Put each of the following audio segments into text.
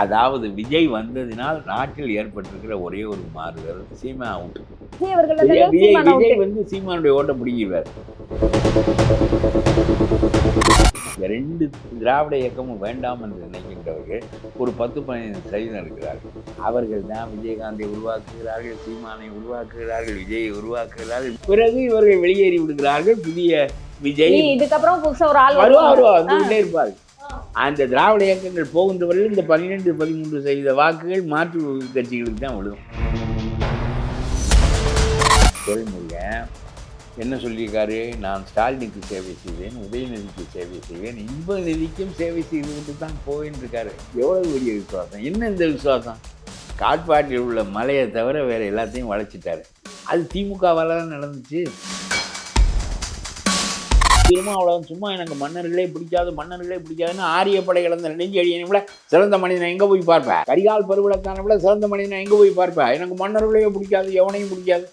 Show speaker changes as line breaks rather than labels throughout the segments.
அதாவது விஜய் வந்ததினால் நாட்டில் ஏற்பட்டிருக்கிற ஒரே ஒரு மாறுதல் சீமா அவுட்.
விஜய் அவர்கள்
விஜய்
வந்ததால்
விஜய்
சீமான்
விஜய்
out.
வந்து சீமானுடைய ஓட்டை பிடிக்கிறார். இந்த ரெண்டு திராவிட இயக்கமும் வேண்டாம் என்று நினைக்கின்றவர்கள் ஒரு 10-15% இருக்கிறார்கள். அவர்கள் தான் விஜயகாந்தை உருவாக்குகிறார்கள், சீமானை உருவாக்குகிறார்கள், விஜயை உருவாக்குகிறார்கள். பிறகு இவர்கள் வெளியேறி விடுகிறார்கள். புதிய விஜய்
இதுக்கப்புறம் புதுசா ஒரு ஆள்
வருவா வந்துகிட்டே இருப்பார்கள். அந்த திராவிட இயக்கங்கள் போகின்றவர்கள் இந்த 12-13% வாக்குகள் மாற்று கட்சிகளுக்கு தான் விழும். துரைமுருகன் என்ன சொல்லியிருக்காரு? நான் ஸ்டாலினுக்கு சேவை செய்வேன், உதயநிதிக்கு சேவை செய்வேன், இன்பநிதிக்கும் சேவை செய்துவிட்டு தான் போயின்னு இருக்காரு. எவ்வளவு பெரிய விசுவாசம்! என்ன இந்த விசுவாசம்? காட்பாட்டில் உள்ள மலையை தவிர வேற எல்லாத்தையும் வளைச்சிட்டாரு. அது திமுகவால் தான் நடந்துச்சு. திருமாவளவன் சும்மா எனக்கு மன்னர்களே பிடிக்காதுன்னு ஆரிய படை இழந்த நெஞ்சடியை விட சிறந்த மனிதனை எங்கே போய் பார்ப்பேன்? கரிகால் பருவத்தான விட சிறந்த மனிதனை எங்கே போய் பார்ப்பேன்? எனக்கு மன்னர்களையே பிடிக்காது, எவனையும் பிடிக்காது.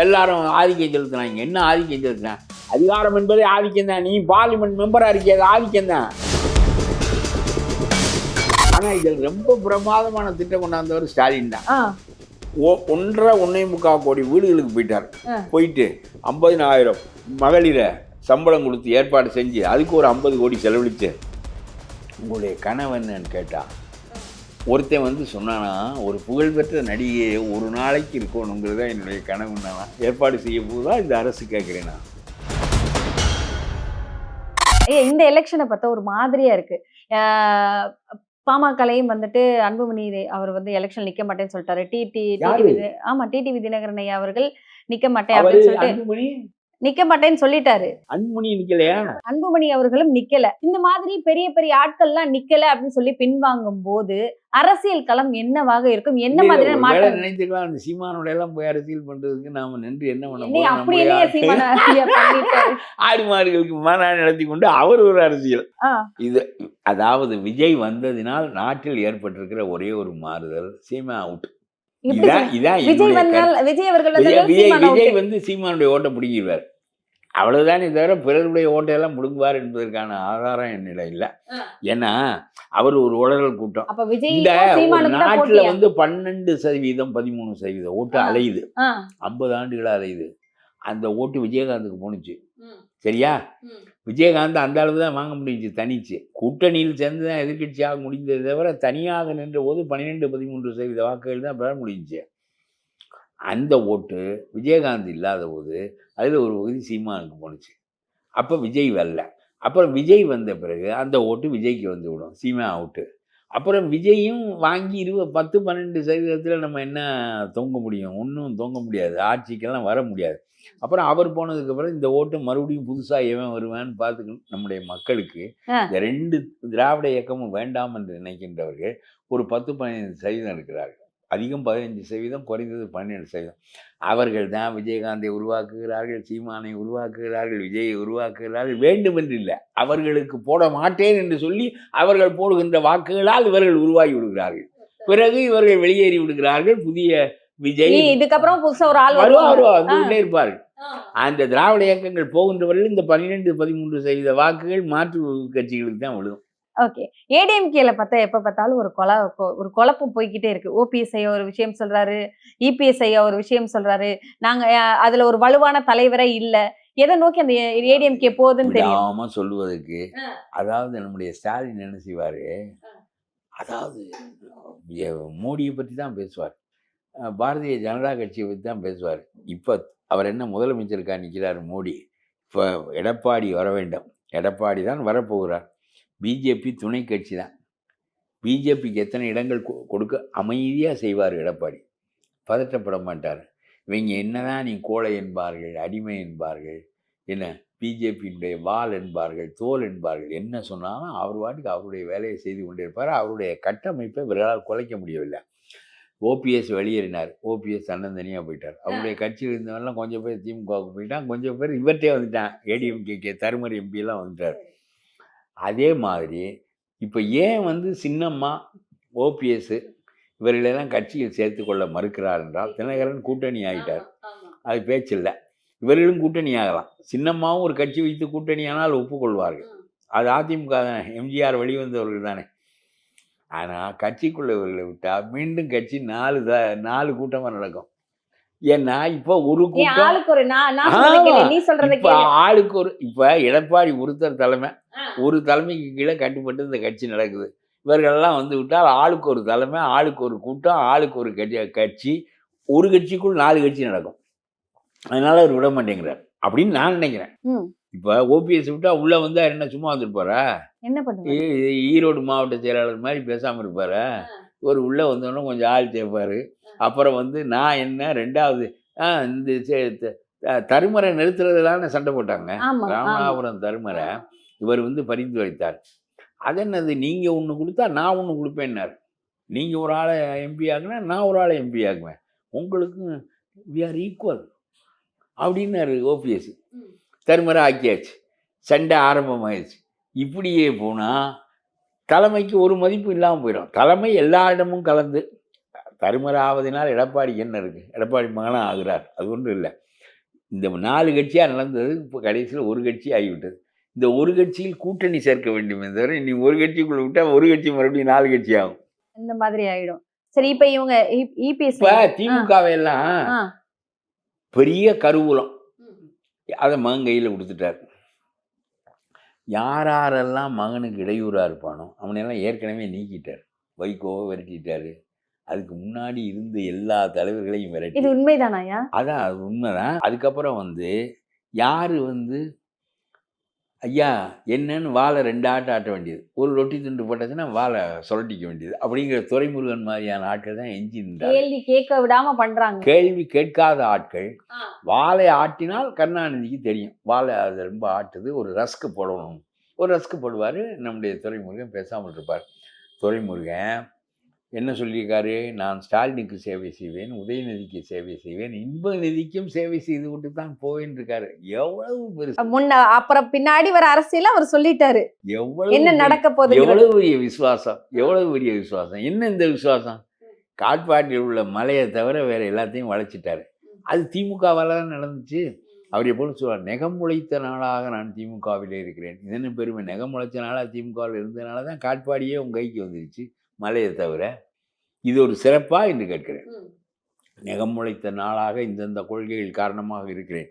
எல்லாரும் ஆதிக்கம் செலுத்தினாங்க. என்ன ஆதிக்கம் செலுத்தினேன்? அதிகாரம் என்பதே ஆதிக்கம் தான். நீ பார்லிமெண்ட் மெம்பராக இருக்கியது ஆதிக்கம் தான். ஆனால் இதில் ரொம்ப பிரமாதமான திட்டம் கொண்டாந்தவர் ஸ்டாலின் தான். 1.25 கோடி வீடுகளுக்கு போயிட்டார். போயிட்டு 50,000 மகளிரை சம்பளம் கொடுத்து ஏற்பாடு செஞ்சு அதுக்கு ஒரு 50 கோடி செலவழித்து உங்களுடைய கனவு என்னன்னு கேட்டால் ஒருத்தன் வந்து சொன்னானா, ஒரு புகழ்பெற்ற நடிகை ஒரு நாளைக்கு இருக்கணுங்கிறது தான் என்னுடைய கனவுன்னா ஏற்பாடு செய்ய போதுதான் இந்த அரசு கேட்குறேன் நான்.
இந்த எலெக்ஷனை பார்த்தா ஒரு மாதிரியா இருக்கு. பாமகலையும் வந்துட்டு அன்புமணி அவர் வந்து எலெக்ஷன் நிக்க மாட்டேன்னு சொல்லிட்டாரு. டிடிவி தினகரன் ஐயா அவர்கள் நிக்க மாட்டேன் அப்படின்னு சொல்லிட்டு நிக்க மாட்டேன்னு சொல்லிட்டாரு.
அன்புமணி நிக்கலையா?
அன்புமணி அவர்களும் நிக்கல. இந்த மாதிரி பெரிய பெரிய ஆட்கள்லாம் நிக்கல அப்படின்னு சொல்லி பின்வாங்கும் போது அரசியல் களம் என்னவாக இருக்கும்? என்ன மாதிரியான மாற்றம்
நினைத்துக்கலாம்? அந்த சீமானோட எல்லாம் போய் அரசியல் பண்றதுக்கு நாம நின்று என்ன பண்ண
போறோம்?
ஆடு மாடுகளுக்கு மாநாடு நடத்தி கொண்டு அவர் ஒரு அரசியல். இது அதாவது விஜய் வந்ததினால் நாட்டில் ஏற்பட்டிருக்கிற ஒரே ஒரு மாறுதல் சீமா அவுட். விஜய் வந்து சீமானுடைய ஓட்டை பிடிக்கிறார். அவ்வளவுதானே தவிர பிறருடைய ஓட்டையெல்லாம் முடுங்குவார் என்பதற்கான ஆதாரம் என்னிடம் இல்லை. ஏன்னா அவர் ஒரு உடல் கூட்டம். இந்த நாட்டுல வந்து 12%, 13% ஓட்டு அலையுது. 50 ஆண்டுகளா அலையுது. அந்த ஓட்டு விஜயகாந்துக்கு போணுச்சு. சரியா? விஜயகாந்த் அந்த அளவு தான் வாங்க முடிஞ்சு தனிச்சு. கூட்டணியில் சேர்ந்து தான் எதிர்கட்சியாக முடிந்ததை தவிர தனியாக நின்ற போது 12-13% வாக்குகள் தான் பெற முடிஞ்சிச்சு. அந்த ஓட்டு விஜயகாந்த் இல்லாத போது அதில் ஒரு பகுதி சீமானுக்கு போணுச்சு. அப்போ விஜய் வரல. அப்புறம் விஜய் வந்த பிறகு அந்த ஓட்டு விஜய்க்கு வந்து விடும். சீமா அவுட்டு. அப்புறம் விஜயும் வாங்கி 10-12% நம்ம என்ன தொங்க முடியும்? ஒன்றும் தொங்க முடியாது. ஆட்சிக்கெல்லாம் வர முடியாது. அப்புறம் அவர் போனதுக்கு அப்புறம் இந்த ஓட்டு மறுபடியும் புதுசா எவன் வருவான்னு பார்த்துக்கணும். நம்முடைய மக்களுக்கு இந்த ரெண்டு திராவிட இயக்கமும் வேண்டாம் என்று நினைக்கின்றவர்கள் ஒரு 10-15% இருக்கிறார்கள். அதிகம் 15%, குறைந்தது 12%. அவர்கள் தான் விஜயகாந்தை உருவாக்குகிறார்கள், சீமானை உருவாக்குகிறார்கள், விஜயை உருவாக்குகிறார்கள். வேண்டும் என்று இல்லை, அவர்களுக்கு போட மாட்டேன் என்று சொல்லி அவர்கள் போடுகின்ற வாக்குகளால் இவர்கள் உருவாகி விடுகிறார்கள். பிறகு இவர்கள் வெளியேறி விடுகிறார்கள். புதிய விஜய்
இதுக்கப்புறம் புதுசா ஒரு ஆள்
வந்துகிட்டே இருப்பார்கள். அந்த திராவிட இயக்கங்கள் போகின்றவர்கள் இந்த 12-13% வாக்குகள் மாற்று கட்சிகளுக்கு தான் விழும்.
ஓகே. ஏடிஎம்கேல பார்த்தா எப்ப பார்த்தாலும் ஒரு குழப்பம் போய்கிட்டே இருக்கு. ஓபிஎஸ் ஐயா ஒரு விஷயம் சொல்றாரு, இபிஎஸ் ஐயா ஒரு விஷயம் சொல்றாரு. நாங்க அதுல ஒரு வலுவான தலைவரே இல்ல. எதை நோக்கி அந்த ஏடிஎம்கே போகுதுன்னு தெரியாம
சொல்லுவதற்கு, அதாவது நம்முடைய ஸ்டாலின் என்ன செய்வாரு, அதாவது மோடியை பற்றி தான் பேசுவார், பாரதிய ஜனதா கட்சியை பற்றி தான் பேசுவார். இப்போ அவர் என்ன முதலமைச்சருக்காக நிற்கிறார் மோடி. இப்போ எடப்பாடி வர வேண்டும், எடப்பாடி தான் வரப்போகிறார். பிஜேபி துணை கட்சி தான். பிஜேபிக்கு எத்தனை இடங்கள் கொடுக்க அமைதியாக செய்வார் எடப்பாடி. பதற்றப்பட மாட்டார். இவங்க என்னதான் நீ கோழை என்பார்கள், அடிமை என்பார்கள், என்ன பிஜேபியினுடைய வால் என்பார்கள், தோல் என்பார்கள், என்ன சொன்னாலும் அவர் வாட்டுக்கு அவருடைய வேலையை செய்து கொண்டிருப்பார். அவருடைய கட்டமைப்பை இவர்களால் குலைக்க முடியவில்லை. ஓபிஎஸ் வெளியேறினார். ஓபிஎஸ் தன்னந்தனியாக போயிட்டார். அவருடைய கட்சியில் இருந்தவரெல்லாம் கொஞ்சம் பேர் திமுகவுக்கு போயிட்டான், கொஞ்சம் பேர் இவர்கிட்டே வந்துட்டான். ஏடிஎம்கே தருமர் எம்பியெல்லாம் வந்துட்டார். அதே மாதிரி இப்போ ஏன் வந்து சின்னம்மா, ஓபிஎஸ் இவர்களெல்லாம் கட்சியில் சேர்த்து கொள்ள மறுக்கிறார் என்றால், தினகரன் கூட்டணி ஆகிட்டார், அது பேச்சில்லை. இவர்களும் கூட்டணி ஆகலாம். சின்னம்மாவும் ஒரு கட்சி வைத்து கூட்டணி ஆனால் ஒப்புக்கொள்வார்கள். அது அதிமுக தானே, எம்ஜிஆர் வெளிவந்தவர்கள் தானே. ஆனால் கட்சிக்குள்ளவர்களை விட்டால் மீண்டும் கட்சி 4 கூட்டமாக நடக்கும். ஏன்னா இப்போ ஒரு கூட்டம்
ஆளுக்கு ஒரு நான் சொல்றதை கேளு, நீ சொல்றதை
இப்போ
கேளு.
ஆளுக்கு ஒரு இப்போ எடப்பாடி ஒருத்தர் தலைமை, ஒரு தலைமைக்கு கீழே கட்டுப்பட்டு இந்த கட்சி நடக்குது. இவர்கள்லாம் வந்து விட்டால் ஆளுக்கு ஒரு தலைமை, ஆளுக்கு ஒரு கூட்டம், ஆளுக்கு ஒரு கட்சி, ஒரு கட்சிக்குள் 4 கட்சி நடக்கும். அதனால அவர் விட மாட்டேங்கிறார் அப்படின்னு நான் நினைக்கிறேன். இப்போ ஓபிஎஸ் விட்டா உள்ள வந்தா என்ன சும்மா வந்துருப்பாரா?
என்ன பண்ணுவாரு?
ஈரோடு மாவட்ட செயலாளர் மாதிரி பேசாம இருப்பாரா? ஒரு உள்ள வந்தோடனே கொஞ்சம் ஆள் சேர்ப்பாரு. அப்புறம் வந்து நான் என்ன 2வது இந்த தருமரை நிறுத்துறதுலான்னு சண்டை போட்டாங்க. ராமநாதபுரம் தருமரை இவர் வந்து பரிந்துரைத்தார். அது என்னது, நீங்க ஒன்று கொடுத்தா நான் ஒன்று கொடுப்பேன்னாரு. நீங்க ஒரு ஆளை எம்பி ஆகுனா நான் ஒரு ஆளை எம்பி ஆகுவேன், உங்களுக்கு வி ஆர் ஈக்குவல் அப்படின்னாரு ஓபிஎஸ். தருமரை ஆக்கியாச்சு, சண்டை ஆரம்பமாயிடுச்சு. இப்படியே போனால் தலைமைக்கு ஒரு மதிப்பு இல்லாமல் போயிடும். தலைமை எல்லா இடமும் கலந்து தருமரை ஆவதினால் எடப்பாடிக்கு என்ன இருக்குது? எடப்பாடி மகனாக ஆகிறார், அது ஒன்றும் இல்லை. இந்த 4 கட்சியாக நடந்தது இப்போ கடைசியில் ஒரு கட்சி ஆகிவிட்டது. இந்த ஒரு கட்சியில் கூட்டணி சேர்க்க வேண்டுமே தவிர நீ ஒரு கட்சிக்குள்ள விட்டால் ஒரு கட்சி மறுபடியும் 4 கட்சி ஆகும்,
இந்த மாதிரி ஆகிடும். சரி, இப்போ இவங்க இபிஎஸ்
இப்போ திமுகவையெல்லாம் பெரிய கருவூலம் அதை மகன் கையில் கொடுத்துட்டார். யாரெல்லாம் மகனுக்கு இடையூறாக இருப்பானோ அவனையெல்லாம் ஏற்கனவே நீக்கிட்டார். வைகோவை விரட்டிட்டாரு. அதுக்கு முன்னாடி இருந்த எல்லா தலைவர்களையும் விரட்டி.
இது உண்மைதானாயா?
அதான், அது உண்மைதான். அதுக்கப்புறம் வந்து யார் வந்து ஐயா என்னன்னு வாழை 2 ஆட்ட வேண்டியது, ஒரு ரொட்டி துண்டு போட்டதுன்னா வாழை சுரட்டிக்க வேண்டியது அப்படிங்கிற துரைமுருகன் மாதிரியான ஆட்கள் தான் எஞ்சி நின்றாங்க.
கேள்வி கேட்க விடாம பண்றாங்க.
கேள்வி கேட்காத ஆட்கள். வாழை ஆட்டினால் கருணாநிதிக்கு தெரியும் வாழை அது ரொம்ப ஆட்டுது, ஒரு ரஸ்க்கு போடணும், ஒரு ரஸ்க்கு போடுவார். நம்முடைய துரைமுருகன் பேசாமல் இருப்பார். துரைமுருகன் என்ன சொல்லியிருக்காரு? நான் ஸ்டாலினுக்கு சேவை செய்வேன், உதயநிதிக்கு சேவை செய்வேன், இன்ப நிதிக்கும் சேவை செய்து கொண்டு தான் போவேன் இருக்காரு. எவ்வளவு பெருசு!
முன்ன அப்புறம் பின்னாடி வர அரசியல அவர் சொல்லிட்டாரு.
எவ்வளவு
என்ன நடக்க போகுது?
எவ்வளவு பெரிய விசுவாசம், எவ்வளவு பெரிய விசுவாசம்! என்ன இந்த விசுவாசம்? காட்பாட்டில் உள்ள மலையை தவிர வேற எல்லாத்தையும் வளைச்சிட்டாரு. அது திமுகவால தான் நடந்துச்சு. அவர் எப்போது சொல்வார், நெகம் முளைத்த நாளாக நான் திமுகவிலே இருக்கிறேன். இது என்ன பெருமை? நெகம் முளைச்ச நாளாக திமுகவில் இருந்ததுனால தான் காட்பாடியே உங்கள் கைக்கு வந்துருச்சு, மலையை தவிர. இது ஒரு சிறப்பா என்று கேட்கிறேன். நெகம் முளைத்த நாளாக இந்தந்த கொள்கைகள் காரணமாக இருக்கிறேன்.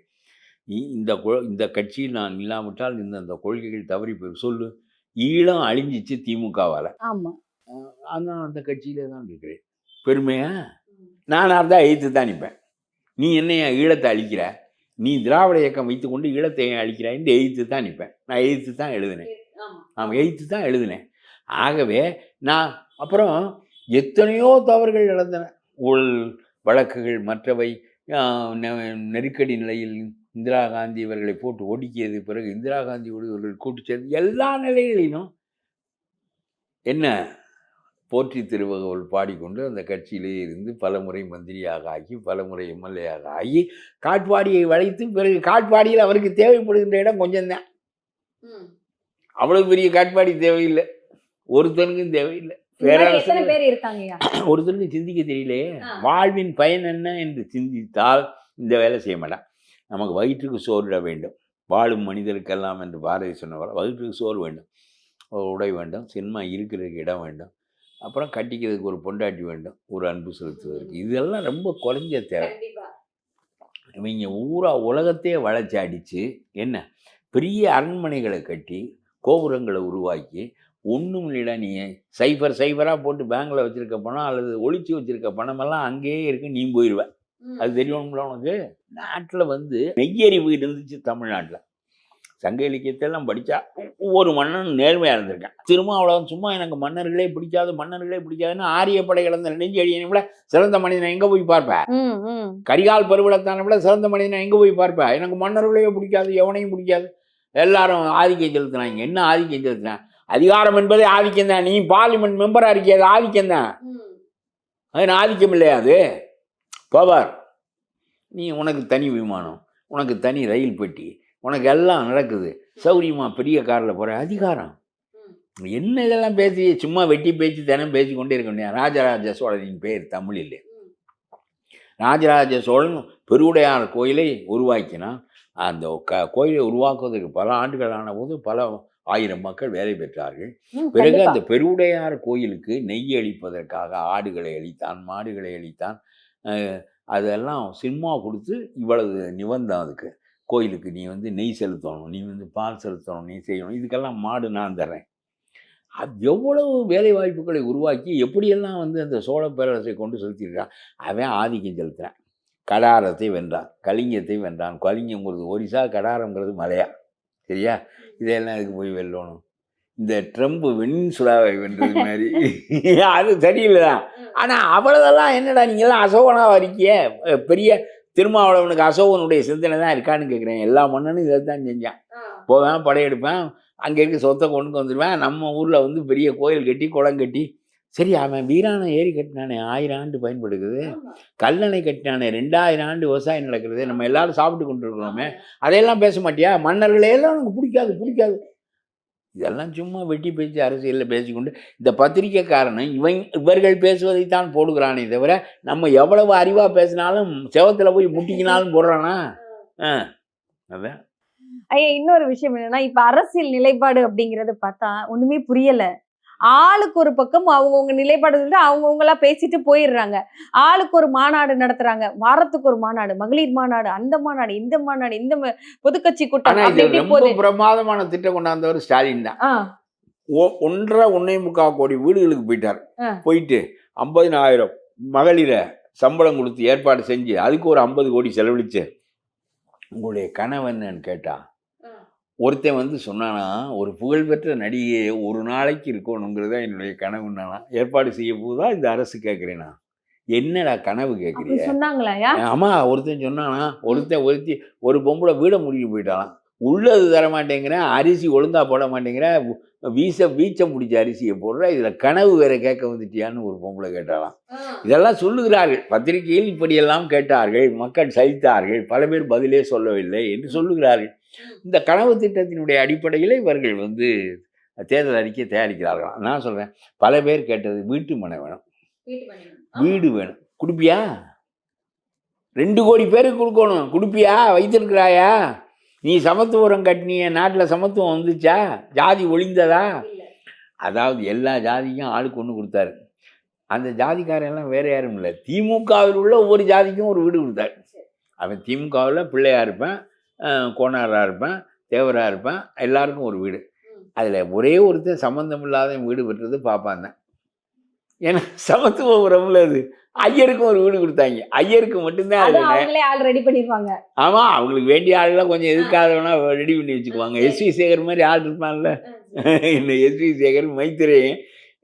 இந்த கட்சியில் நான் இல்லாவிட்டால் இந்தந்த கொள்கைகள் தவறி போய் சொல்லு. ஈழம் அழிஞ்சிச்சு திமுகவால். ஆனால் அந்த கட்சியிலே தான் இருக்கிறேன். பெருமையா? நானாக இருந்தால் எதிர்த்து தான் நிற்பேன். நீ என்னையா ஈழத்தை அழிக்கிற, நீ திராவிட இயக்கம் வைத்துக்கொண்டு ஈழத்தை அழிக்கிறாய் என்று எதிர்த்து தான் நிற்பேன். நான் எதிர்த்து தான் எழுதினேன். எதிர்த்து தான் எழுதினேன். ஆகவே நான் அப்புறம் எத்தனையோ தவறுகள் நடந்தன, ஊழல் வழக்குகள், மற்றவை, நெருக்கடி நிலையில் இந்திரா காந்தி இவர்களை போட்டு ஒடுக்கியது, பிறகு இந்திரா காந்தி இவர்கள் கூட்டு சேர்ந்து எல்லா நிலைகளிலும் என்ன போற்றி திருவகவல் பாடிக்கொண்டு அந்த கட்சியிலே இருந்து பல முறை மந்திரியாக ஆகி பல முறை எம்எல்ஏயாக ஆகி காட்பாடியை வளைத்து, பிறகு காட்பாடியில் அவருக்கு தேவைப்படுகின்ற இடம் கொஞ்சம்தான். அவ்வளவு பெரிய காட்பாடி தேவையில்லை, ஒருத்தனுக்கும் தேவையில்லை. ஒருத்தருக்கு சிந்திக்க தெரியலே. வாழ்வின் பயன் என்ன என்று சிந்தித்தால் இந்த வேலை செய்ய மாட்டான். நமக்கு வயிற்றுக்கு சோறிட வேண்டும், வாழும் மனிதருக்கெல்லாம் என்று பாரதி சொன்னவர். வயிற்றுக்கு சோறு வேண்டும், உடை வேண்டும், சினிமா இருக்கிறதுக்கு இடம் வேண்டும், அப்புறம் கட்டிக்கிறதுக்கு ஒரு பொண்டாட்டி வேண்டும், ஒரு அன்பு செலுத்துவதற்கு. இதெல்லாம் ரொம்ப குறைஞ்ச தேவை. இவங்க உலகத்தையே வளைச்சி அடித்து என்ன பெரிய அரண்மனைகளை கட்டி கோபுரங்களை உருவாக்கி ஒன்றும் இல்லைடா, நீ சைஃபராக போட்டு பேங்கில் வச்சுருக்க பணம் அல்லது ஒழிச்சு வச்சுருக்க பணமெல்லாம் அங்கேயே இருக்கு, நீ போயிடுவேன். அது தெரியணும்ல உனக்கு. நாட்டில் வந்து மெய்யறிவு இருந்துச்சு தமிழ்நாட்டில். சங்க இலக்கியத்தெல்லாம் படித்தா ஒவ்வொரு மன்னன் நேர்மையாக இருந்திருக்கேன். திருமாவளவன் சும்மா எனக்கு மன்னர்களே பிடிக்காதுன்னு ஆரிய படை இழந்த நெஞ்சு அடியனை விட சிறந்த மனிதனை எங்கே போய் பார்ப்பேன்? கரிகால் பருவத்தானை விட சிறந்த மனிதனை எங்கே போய் பார்ப்பேன்? எனக்கு மன்னர்களையோ பிடிக்காது, எவனையும் பிடிக்காது, எல்லாரும் ஆதிக்கம் செலுத்தினாங்க. என்ன ஆதிக்கம் செலுத்தினேன்? அதிகாரம் என்பதே ஆதிக்கம் தான். நீ பார்லிமெண்ட் மெம்பராக இருக்கிய, அது ஆதிக்கம் தான். அது ஆதிக்கம் இல்லையா? அது பவர். நீ உனக்கு தனி விமானம், உனக்கு தனி ரயில் பெட்டி, உனக்கு எல்லாம் நடக்குது, சௌரியமாக பெரிய காரில் போகிற அதிகாரம். என்ன இதெல்லாம் பேசி சும்மா வெட்டி பேச்சு தினம் பேசிக்கொண்டே இருக்க முடியாது. ராஜராஜ சோழனின் பேர் தமிழில். ராஜராஜ சோழன் பெருவுடையார் கோயிலை உருவாக்கினான். அந்த கோயிலை உருவாக்குவதற்கு பல ஆண்டுகள் ஆன போது பல 1000 மக்கள் வேலை பெற்றார்கள். பிறகு அந்த பெருவுடையார் கோயிலுக்கு நெய் அளிப்பதற்காக ஆடுகளை அளித்தான், மாடுகளை அளித்தான். அதெல்லாம் சினிமா கொடுத்து இவ்வளவு நிபந்தம் அதுக்கு. கோயிலுக்கு நீ வந்து நெய் செலுத்தணும், நீ வந்து பால் செலுத்தணும், நீ செய்யணும், இதுக்கெல்லாம் மாடு நான் தர்றேன். அது எவ்வளவு வேலை வாய்ப்புகளை உருவாக்கி எப்படியெல்லாம் வந்து அந்த சோழ பேரரசை கொண்டு செலுத்தியிருக்கான். அவன் ஆதிக்கம் செலுத்துகிறான். கடாரத்தை வென்றான், கலிங்கத்தை வென்றான். கலிங்கங்கிறது ஒரிசா, கடாரங்கிறது மலையா, சரியா? இதெல்லாம் இதுக்கு போய் வெல்லணும். இந்த ட்ரம்ப் வெனின்சுலாவை வென்றது மாதிரி அது சரியில்லை தான். ஆனால் அவ்வளோதெல்லாம் என்னடா நீங்கள்லாம் அசோகனாக இருக்கிய, பெரிய திருமாவளவனுக்கு அசோகனுடைய சிந்தனை தான் இருக்கான்னு கேட்குறேன். எல்லா மன்னனும் இதை தான் செஞ்சான். போவேன், படையெடுப்பேன், அங்கே இருக்க சொத்தை கொண்டு வந்துடுவேன். நம்ம ஊரில் வந்து பெரிய கோயில் கட்டி குளம் கட்டி, சரி அவன் வீராணம் ஏரி கட்டினானே 1000 ஆண்டு பயன்படுக்குது, கல்லணை கட்டினானே 2000 ஆண்டு விவசாயம் நடக்கிறது, நம்ம எல்லாரும் சாப்பிட்டு கொண்டு இருக்கிறோமே, அதையெல்லாம் பேச மாட்டியா? மன்னர்களையெல்லாம் எனக்கு பிடிக்காது. இதெல்லாம் சும்மா வெட்டி பேச்சு அரசியலில் பேசிக்கொண்டு இந்த பத்திரிக்கைக்காரன் இவர்கள் பேசுவதைத்தான் போடுகிறானே தவிர நம்ம எவ்வளவு அறிவாக பேசினாலும் செவத்தில் போய் முட்டிக்கினாலும் போடுறானா? அதான்
ஐயா. இன்னொரு விஷயம் என்னன்னா, இப்ப அரசியல் நிலைப்பாடு அப்படிங்கறது பார்த்தா ஒண்ணுமே புரியல. ஆளுக்கு ஒரு பக்கம் அவங்கவுங்க நிலைப்பாடு சொல்லிட்டு அவங்கவுங்களா பேசிட்டு போயிடுறாங்க. ஆளுக்கு ஒரு மாநாடு நடத்துறாங்க, வாரத்துக்கு ஒரு மாநாடு, மகளிர் மாநாடு, அந்த மாநாடு, இந்த மாநாடு, இந்த பொதுக்கட்சி கூட்டம்.
ரொம்ப பிரமாதமான திட்டம் கொண்டாந்தவர் ஸ்டாலின் தான். 1.5 கோடி வீடுகளுக்கு போயிட்டார். போயிட்டு 50,000 மகளிரை சம்பளம் கொடுத்து ஏற்பாடு செஞ்சு அதுக்கு ஒரு 50 கோடி செலவழிச்சு, உங்களுடைய கனவு என்னன்னு கேட்டா, ஒருத்தன் வந்து சொன்னானா, ஒரு புகழ்பெற்ற நடிகையை ஒரு நாளைக்கு இருக்கணுங்கிறதா என்னுடைய கனவுன்னானா, ஏற்பாடு செய்ய போதா இந்த அரசு கேட்குறேனா? என்னடா கனவு கேட்குறீங்க?
சொன்னாங்களா?
ஆமா, ஒருத்தன் சொன்னானா, ஒருத்தி ஒரு பொம்பளை வீட முடிவு போயிட்டாலாம். உள்ளது தர மாட்டேங்கிறேன், அரிசி ஒழுங்கா போட மாட்டேங்கிறேன், வீச்சம் பிடிச்ச அரிசியை போடுற, இதுல கனவு வேற கேட்க வந்துட்டியான்னு ஒரு பொம்பளை கேட்டாலாம். இதெல்லாம் சொல்லுகிறார்கள், பத்திரிகையில் இப்படியெல்லாம் கேட்டார்கள், மக்கள் சலித்தார்கள், பல பேர் பதிலே சொல்லவில்லை என்று சொல்லுகிறார்கள். இந்த கனவு திட்டத்தினுடைய அடிப்படையில் இவர்கள் வந்து தேர்தல் அறிக்கை தயாரிக்கிறார்களாம். நான் சொல்றேன், பல பேர் கேட்டது வீட்டு மனை வேணும், வீடு வேணும், கொடுப்பியா? 2 கோடி பேருக்கு கொடுக்கணும், கொடுப்பியா? வைத்திருக்கிறாயா? நீ சமத்துவம் கட்டினிய நாட்டில் சமத்துவம் வந்துச்சா? ஜாதி ஒழிந்ததா? அதாவது எல்லா ஜாதிக்கும் ஆளுக்கு ஒன்று கொடுத்தாரு. அந்த ஜாதிக்காரெல்லாம் வேற யாரும் இல்லை, திமுகவில் உள்ள ஒவ்வொரு ஜாதிக்கும் ஒரு வீடு கொடுத்தாரு. அவன் திமுகவில் பிள்ளையா இருப்பேன், கோனாராக இருப்பேன், தேவராக இருப்பேன், எல்லாருக்கும் ஒரு வீடு. அதில் ஒரே ஒருத்தர் சம்மந்தம் இல்லாத வீடு பெற்றது பாப்பான் தான். ஏன்னா சமத்துவ உறவுல அது. ஐயருக்கும் ஒரு வீடு கொடுத்தாங்க, ஐயருக்கு மட்டும்தான்
ஆள் ரெடி பண்ணிருப்பாங்க.
ஆமா, அவங்களுக்கு வேண்டிய ஆளுலாம் கொஞ்சம் எதுக்காதவனா ரெடி பண்ணி வச்சுக்குவாங்க. எஸ்வி சேகர் மாதிரி ஆள் இருப்பான்ல, இந்த எஸ்வி சேகர், மைத்திரேயன்,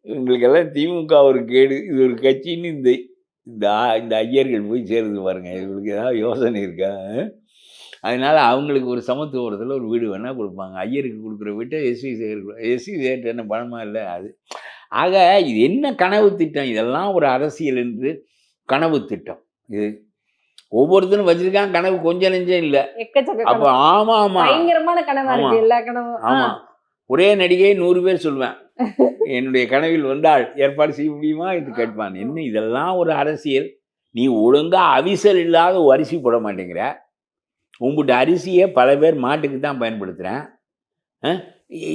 இவங்களுக்கெல்லாம் திமுக ஒரு கேடு, இது ஒரு கட்சின்னு இந்த ஐயர்கள் போய் சேருது பாருங்க. இவங்களுக்கு ஏதாவது யோசனை இருக்கா? அதனால அவங்களுக்கு ஒரு சமத்துவத்தில் ஒரு வீடு வேணால் கொடுப்பாங்க. ஐயருக்கு கொடுக்குற வீட்டை எஸ்வி சேகர் என்ன பணமாக இல்லை அது. ஆக இது என்ன கனவு திட்டம்? இதெல்லாம் ஒரு அரசியல் என்று கனவு திட்டம். இது ஒவ்வொருத்தரும் வச்சிருக்கான் கனவு, கொஞ்சம் நெஞ்சம் இல்லை. அப்போ ஆமா ஆமா ஆமா, ஒரே நடிகை 100 பேர் சொல்லுவேன், என்னுடைய கனவில் வந்தால் ஏற்பாடு செய்ய முடியுமா என்று கேட்பான். என்ன இதெல்லாம் ஒரு அரசியல்? நீ ஒழுங்கா அவிசல் இல்லாத அரிசி போட மாட்டேங்கிற, உங்கள்கிட்ட அரிசியை பல பேர் மாட்டுக்கு தான் பயன்படுத்துகிறேன்,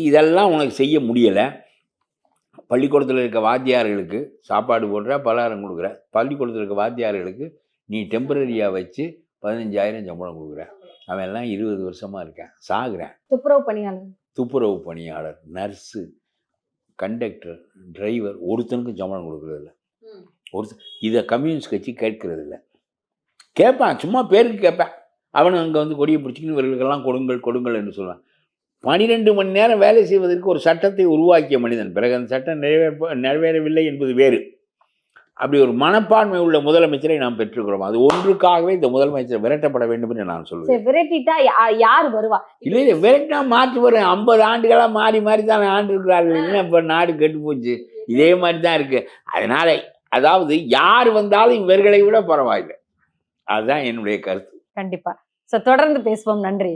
இதெல்லாம் உனக்கு செய்ய முடியலை. பள்ளிக்கூடத்தில் இருக்க வாத்தியார்களுக்கு சாப்பாடு போடுற, பலகாரம் கொடுக்குற, பள்ளிக்கூடத்தில் இருக்க வாத்தியார்களுக்கு நீ டெம்பரரியாக வச்சு 15,000 சம்பளம் கொடுக்குற. அவன் எல்லாம் 20 வருஷமாக இருக்கேன், சாகுறேன். துப்புரவு பணியாளர், நர்ஸு, கண்டக்டர், டிரைவர், ஒருத்தனுக்கும் சம்பளம் கொடுக்குறதில்ல. இதை கம்யூனிஸ்ட் கட்சி கேட்கறதில்ல. கேட்பான், சும்மா பேருக்கு கேட்பேன். அவனு அங்கே வந்து கொடியை பிடிச்சிக்கின்னு இவர்களுக்கெல்லாம் கொடுங்கள் என்று சொல்லுவான். 12 மணி நேரம் வேலை செய்வதற்கு ஒரு சட்டத்தை உருவாக்கிய மனிதன், பிறகு அந்த சட்டம் நிறைவேறவில்லை என்பது வேறு. அப்படி ஒரு மனப்பான்மை உள்ள முதலமைச்சரை நாம் பெற்றுக்கிறோம். அது ஒன்றுக்காகவே இந்த முதலமைச்சர் விரட்டப்பட வேண்டும் என்று நான் சொல்லுவேன்.
விரட்டிட்டா யார் வருவா?
இல்லை, விரட்டினா மாற்றி வரும். 50 ஆண்டுகளாக மாறி மாறி தான் ஆண்டு இருக்கிறார்கள். என்ன இப்போ நாடு கெட்டு போச்சு, இதே மாதிரி தான் இருக்கு. அதனால அதாவது யார் வந்தாலும் இவர்களை விட பரவாயில்லை. அதுதான் என்னுடைய கருத்து.
கண்டிப்பா. தொடர்ந்து பேசுவோம். நன்றி.